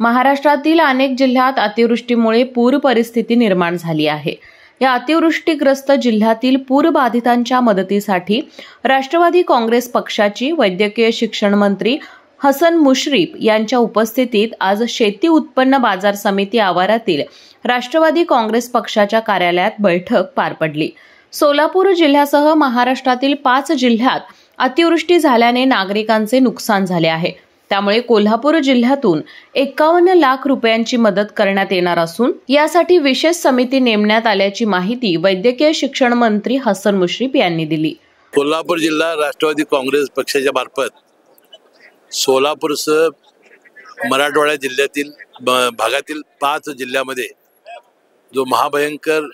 महाराष्ट्रातील अनेक जिल्ह्यात अतिवृष्टीमुळे पूर परिस्थिती निर्माण झाली आहे। या अतिवृष्टीग्रस्त जिल्ह्यातील पूरबाधितांच्या मदतीसाठी राष्ट्रवादी काँग्रेस पक्षाची वैद्यकीय शिक्षण मंत्री हसन मुश्रीफ यांच्या उपस्थितीत आज शेती उत्पन्न बाजार समिती आवारातील राष्ट्रवादी काँग्रेस पक्षाच्या कार्यालयात बैठक पार पडली। सोलापूर जिल्ह्यासह महाराष्ट्रातील 5 जिल्ह्यात अतिवृष्टी झाल्याने नागरिकांचे नुकसान झाले आहे। त्यामुळे कोल्हापूर जिल्ह्यातून 51 लाख रुपयांची मदत करण्यात येणार असून यासाठी विशेष समिती नेमण्यात आल्याची माहिती वैद्यकीय शिक्षण मंत्री हसन मुश्रीफ यांनी दिली। कोल्हापूर जिल्हा राष्ट्रवादी काँग्रेस पक्षाच्या मार्फत सोलापूरसह मराठवाडा जिल्ह्यातील भागातील 5 जिल्ह्यामध्ये जो महाभयंकर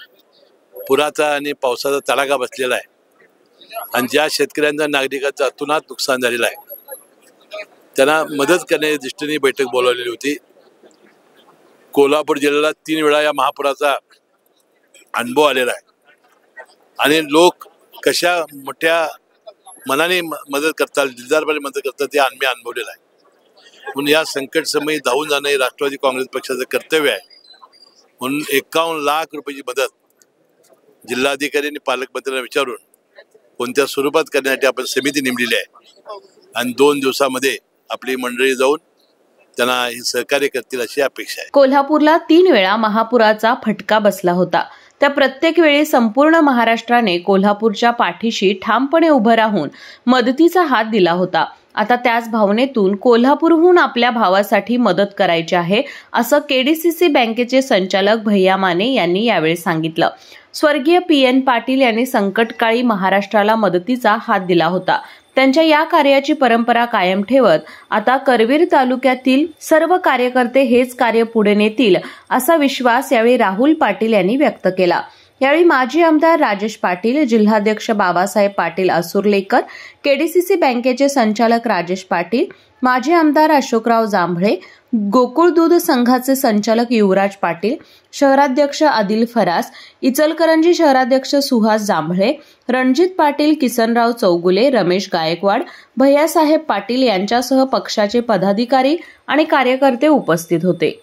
पुराचा आणि पावसाचा तडाखा बसलेला आहे आणि ज्या शेतकऱ्यांचा नागरिकांचं अतोनात नुकसान झालेलं आहे त्यांना मदत करण्याच्या दृष्टीने बैठक बोलावलेली होती। कोल्हापूर जिल्ह्याला 3 वेळा या महापुराचा अनुभव आलेला आहे आणि लोक कशा मोठ्या मनाने मदत करतात, दिलदारपणे मदत करतात ते आम्ही अनुभवलेलं आहे। म्हणून या संकट समयी धावून जाणं हे राष्ट्रवादी काँग्रेस पक्षाचं कर्तव्य आहे। म्हणून 51 लाख रुपयाची मदत जिल्हाधिकारी आणि पालकमंत्र्यांना विचारून कोणत्या स्वरूपात करण्यासाठी आपण समिती नेमलेली आहे आणि 2 दिवसामध्ये आपली मंडळी जाऊन त्यांना हे सहकार्य करतील अशी अपेक्षा आहे। कोल्हापूरला 3 वेळा महापुराचा फटका बसला होता। त्या प्रत्येक वेळी संपूर्ण महाराष्ट्राने कोल्हापूरच्या पाठीशी ठामपणे उभं राहून मदतीचा हात दिला होता। आता त्याच भावनेतून कोल्हापूरहून आपल्या भावासाठी मदत करायची आहे असं केडीसीसी बँकेचे संचालक भैया माने यांनी यावेळी सांगितलं। स्वर्गीय PN पाटील यांनी संकटकाळी महाराष्ट्राला मदतीचा हात दिला होता। त्यांच्या या कार्याची परंपरा कायम ठेवत आता करवीर तालुक्यातील सर्व कार्यकर्ते हेच कार्य पुढे नेतील असा विश्वास यावेळी राहुल पाटील यांनी व्यक्त केला। यावेळी माजी आमदार राजेश पाटील, जिल्हाध्यक्ष बाबासाहेब पाटील असुर्लेकर, केडीसीसी बँकेचे संचालक राजेश पाटील, माजी आमदार अशोकराव जांभळे, गोकुळ दूध संघाचे संचालक युवराज पाटील, शहराध्यक्ष आदिल फरास, इचलकरंजी शहराध्यक्ष सुहास जांभळे, रणजित पाटील, किसनराव चौगुले, रमेश गायकवाड, भैयासाहेब पाटील यांच्यासह पक्षाचे पदाधिकारी आणि कार्यकर्ते उपस्थित होते।